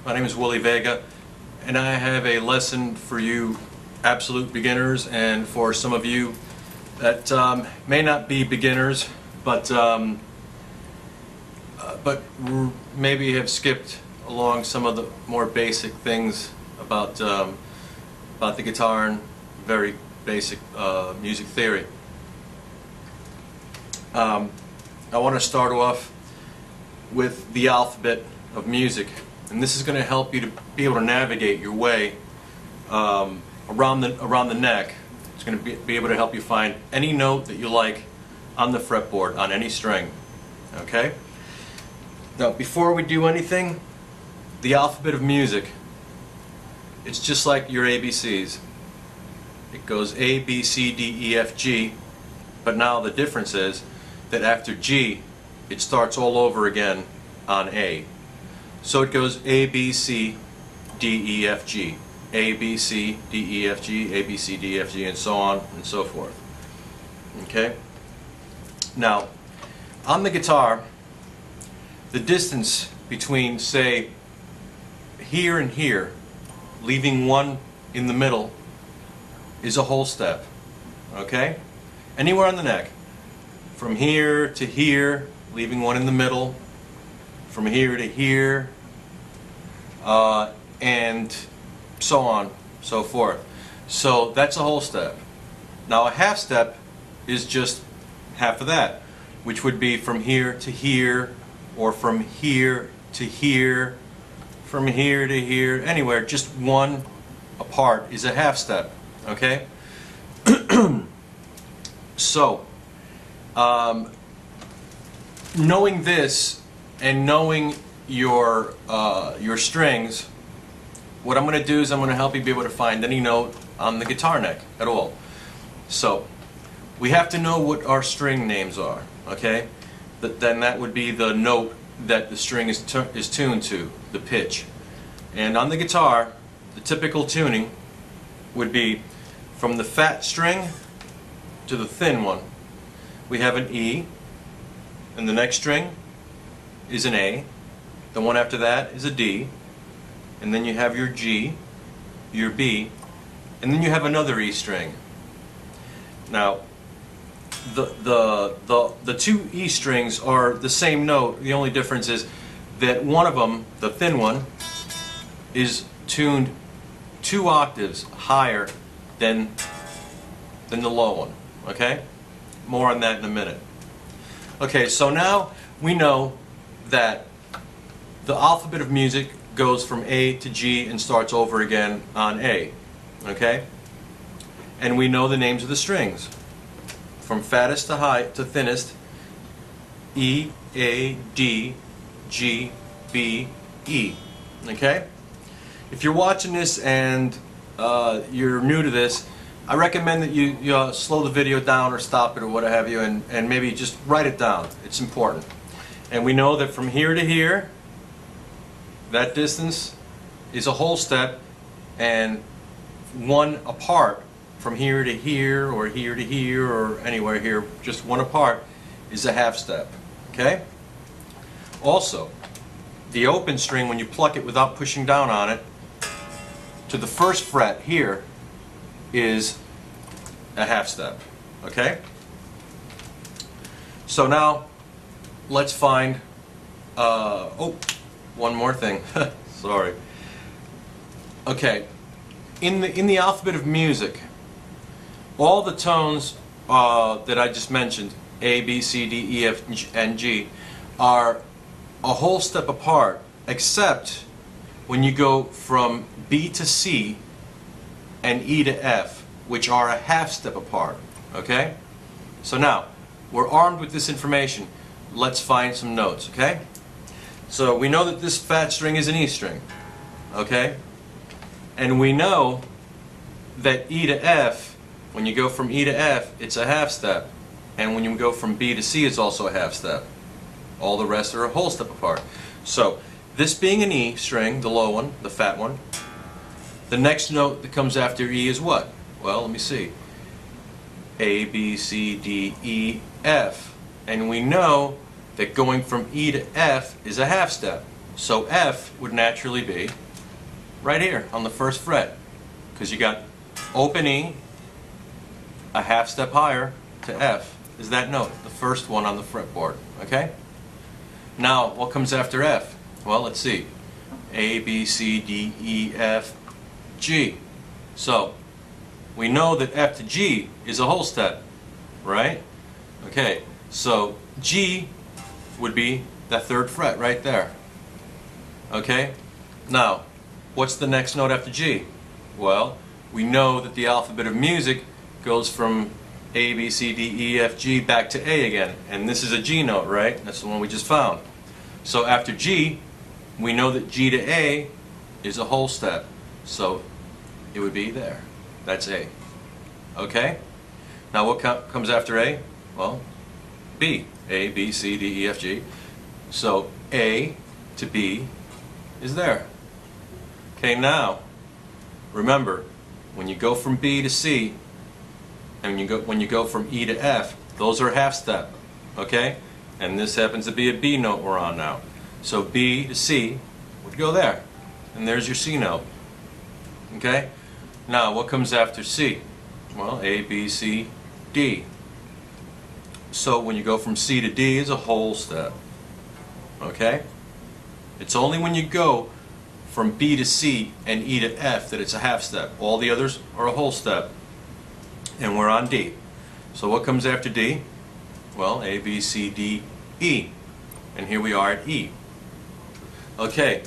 My name is Willie Vega, and I have a lesson for you absolute beginners and for some of you that may not be beginners, but maybe have skipped along some of the more basic things about the guitar and very basic music theory. I want to start off with the alphabet of music, and this is going to help you to be able to navigate your way around the neck. It's going to be able to help you find any note that you like on the fretboard on any string. Okay? Now, before we do anything, the alphabet of music, it's just like your ABCs. It goes A, B, C, D, E, F, G, but now the difference is that after G, it starts all over again on A. So it goes A, B, C, D, E, F, G. A, B, C, D, E, F, G, A, B, C, D, E, F, G, and so on and so forth. Okay? Now, on the guitar, the distance between, say, here and here, leaving one in the middle, is a whole step. Okay? Anywhere on the neck. From here to here, leaving one in the middle. From here to here, and so on, so forth. So that's a whole step. Now a half step is just half of that, which would be from here to here, or from here to here, from here to here, anywhere, just one apart is a half step. Okay? So, knowing this and knowing your strings, what I'm going to do is I'm going to help you be able to find any note on the guitar neck at all. So, we have to know what our string names are. Okay? Then that would be the note that the string is tuned to, the pitch. And on the guitar, the typical tuning would be from the fat string to the thin one. We have an E, and the next string is an A. The one after that is a D, and then you have your G, your B, and then you have another E string. Now, the two E strings are the same note. The only difference is that one of them, the thin one, is tuned 2 octaves higher than the low one. Okay? More on that in a minute. Okay, so now we know that the alphabet of music goes from A to G and starts over again on A. Okay? And we know the names of the strings. From fattest to high to thinnest, E, A, D, G, B, E. Okay? If you're watching this and you're new to this, I recommend that you slow the video down or stop it or what have you, and maybe just write it down. It's important. And we know that from here to here, that distance is a whole step, and one apart from here to here or here to here or anywhere here, just one apart, is a half step. Okay? Also, the open string, when you pluck it without pushing down on it, to the first fret here is a half step. Okay? So now let's find oh, one more thing. Sorry. Okay. In the alphabet of music, all the tones that I just mentioned, A, B, C, D, E, F, and G, are a whole step apart, except when you go from B to C and E to F, which are a half step apart. Okay? So now, we're armed with this information. Let's find some notes. Okay? So we know that this fat string is an E string. Okay? And we know that E to F, when you go from E to F, it's a half step. And when you go from B to C, it's also a half step. All the rest are a whole step apart. So, this being an E string, the low one, the fat one, the next note that comes after E is what? Well, let me see. A, B, C, D, E, F. And we know that going from E to F is a half step. So F would naturally be right here on the first fret, because you got open E, a half step higher to F is that note, the first one on the fretboard. Okay? Now, what comes after F? Well, let's see. A, B, C, D, E, F, G. So, we know that F to G is a whole step, right? Okay, so G would be that third fret right there. Okay? Now, what's the next note after G? Well, we know that the alphabet of music goes from A, B, C, D, E, F, G back to A again. And this is a G note, right? That's the one we just found. So after G, we know that G to A is a whole step. So it would be there. That's A. Okay? Now what comes after A? Well, B. A, B, C, D, E, F, G. So A to B is there. Okay, now, remember, when you go from B to C, and when you go from E to F, those are half step. Okay? And this happens to be a B note we're on now. So B to C would go there. And there's your C note. Okay? Now, what comes after C? Well, A, B, C, D. So when you go from C to D, it's a whole step. Okay? It's only when you go from B to C and E to F that it's a half step. All the others are a whole step. And we're on D. So what comes after D? Well, A, B, C, D, E. And here we are at E. Okay.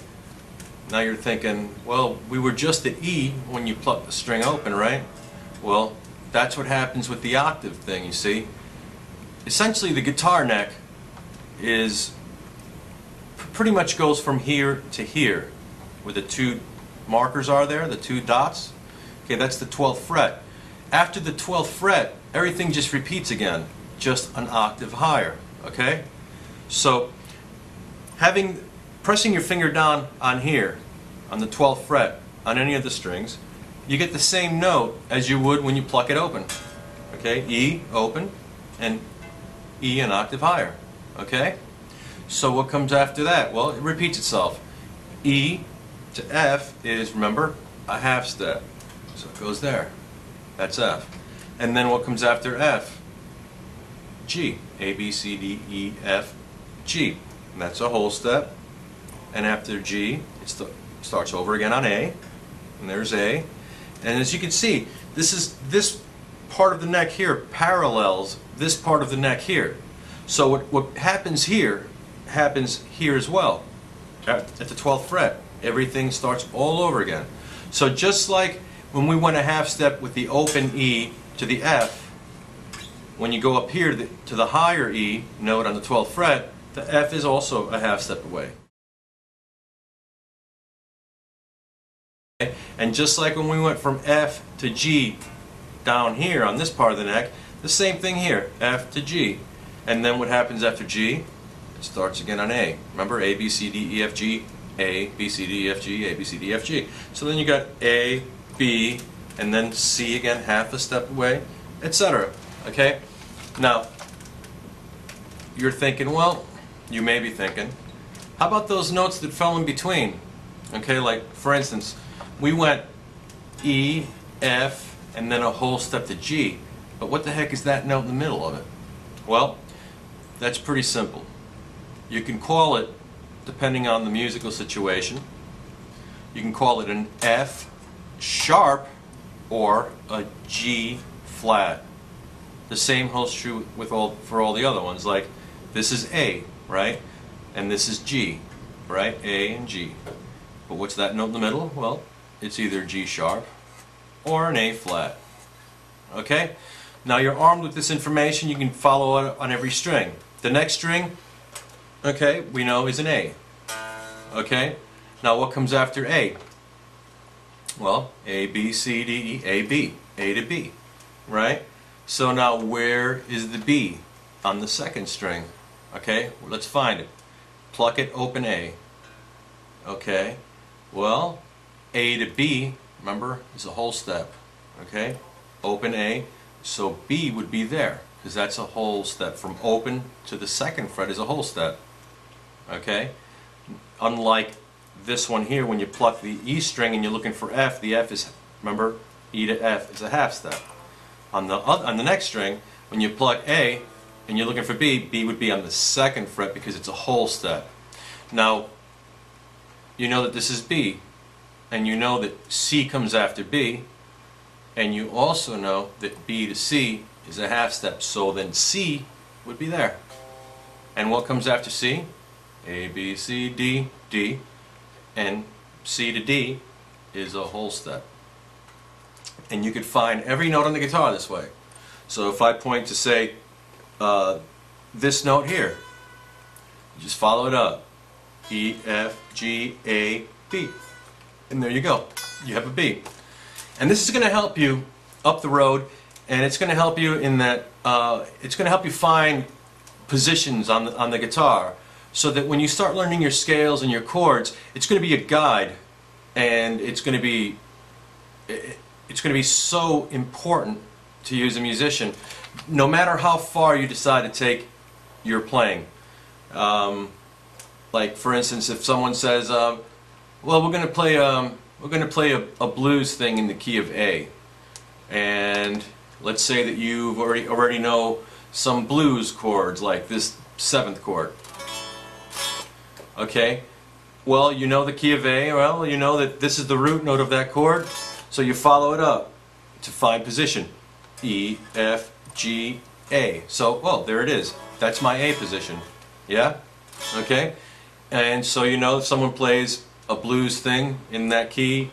Now you're thinking, well, we were just at E when you pluck the string open, right? Well, that's what happens with the octave thing, you see. Essentially, the guitar neck is pretty much goes from here to here, where the two markers are there, the two dots. Okay, that's the 12th fret. After the 12th fret, everything just repeats again, just an octave higher. Okay? So, pressing your finger down on here, on the 12th fret, on any of the strings, you get the same note as you would when you pluck it open. Okay? E, open, and E an octave higher. Okay? So what comes after that? Well, it repeats itself. E to F is, remember, a half step. So it goes there. That's F. And then what comes after F? G. A, B, C, D, E, F, G. And that's a whole step. And after G, it starts over again on A. And there's A. And as you can see, this part of the neck here parallels this part of the neck here. So what happens here happens here as well. At the 12th fret, everything starts all over again. So just like when we went a half step with the open E to the F, when you go up here to the higher E note on the 12th fret, the F is also a half step away. And just like when we went from F to G down here on this part of the neck, the same thing here, F to G. And then what happens after G? It starts again on A. Remember, A, B, C, D, E, F, G, A, B, C, D, E, F, G, A, B, C, D, E, F, G. So then you got A, B, and then C again, half a step away, etc. Okay? Now, you're thinking, well, you may be thinking, how about those notes that fell in between? Okay, like, for instance, we went E, F, and then a whole step to G. But what the heck is that note in the middle of it? Well, that's pretty simple. You can call it, depending on the musical situation, you can call it an F sharp or a G flat. The same holds true for all the other ones. Like, this is A, right? And this is G, right? A and G. But what's that note in the middle? Well, it's either G sharp or an A flat. Okay? Now you're armed with this information. You can follow it on every string. The next string, okay, we know is an A. Okay? Now what comes after A? Well, A, B, C, D, E, A, B. A to B. Right? So now where is the B on the second string? Okay? Well, let's find it. Pluck it, open A. Okay? Well, A to B, remember, is a whole step. Okay? Open A. So B would be there, because that's a whole step. From open to the second fret is a whole step. Okay? unlike this one here, when you pluck the E string and you're looking for F, the F is, remember, E to F is a half step. On the next string, when you pluck A and you're looking for B, B would be on the second fret because it's a whole step. Now, you know that this is B, and you know that C comes after B, and you also know that B to C is a half step, so then C would be there. And what comes after C? A, B, C, D, D, and C to D is a whole step. And you could find every note on the guitar this way. So if I point to, say, this note here, you just follow it up. E, F, G, A, B. And there you go. You have a B. And this is going to help you up the road, and it's going to help you in that, it's going to help you find positions on the guitar, so that when you start learning your scales and your chords, it's going to be a guide, and it's going to be so important to you as a musician, no matter how far you decide to take your playing. Like for instance, if someone says, "Well, we're going to play a blues thing in the key of A," and let's say that you already know some blues chords like this 7th chord. Okay, well, you know the key of A, well, you know that this is the root note of that chord, so you follow it up to find position. E, F, G, A. So, well, there it is. That's my A position. Yeah? Okay? And so you know if someone plays a blues thing in that key,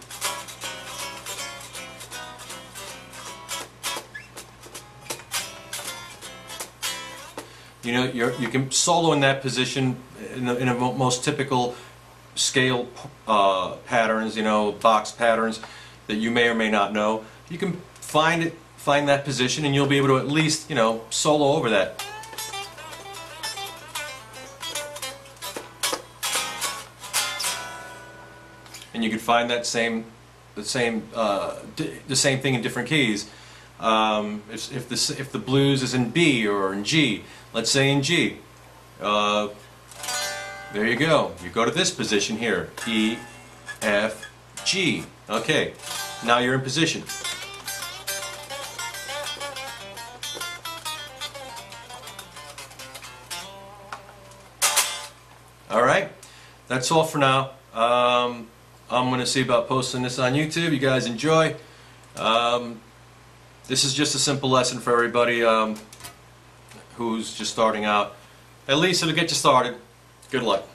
you know, you can solo in that position in the most typical scale patterns, you know, box patterns that you may or may not know. You can find that position, and you'll be able to at least, you know, solo over that. And you can find that the same thing in different keys. If the blues is in B or in G, let's say in G, there you go. You go to this position here, E, F, G. Okay, now you're in position. All right, that's all for now. I'm going to see about posting this on YouTube. You guys enjoy. This is just a simple lesson for everybody who's just starting out. At least it'll get you started. Good luck.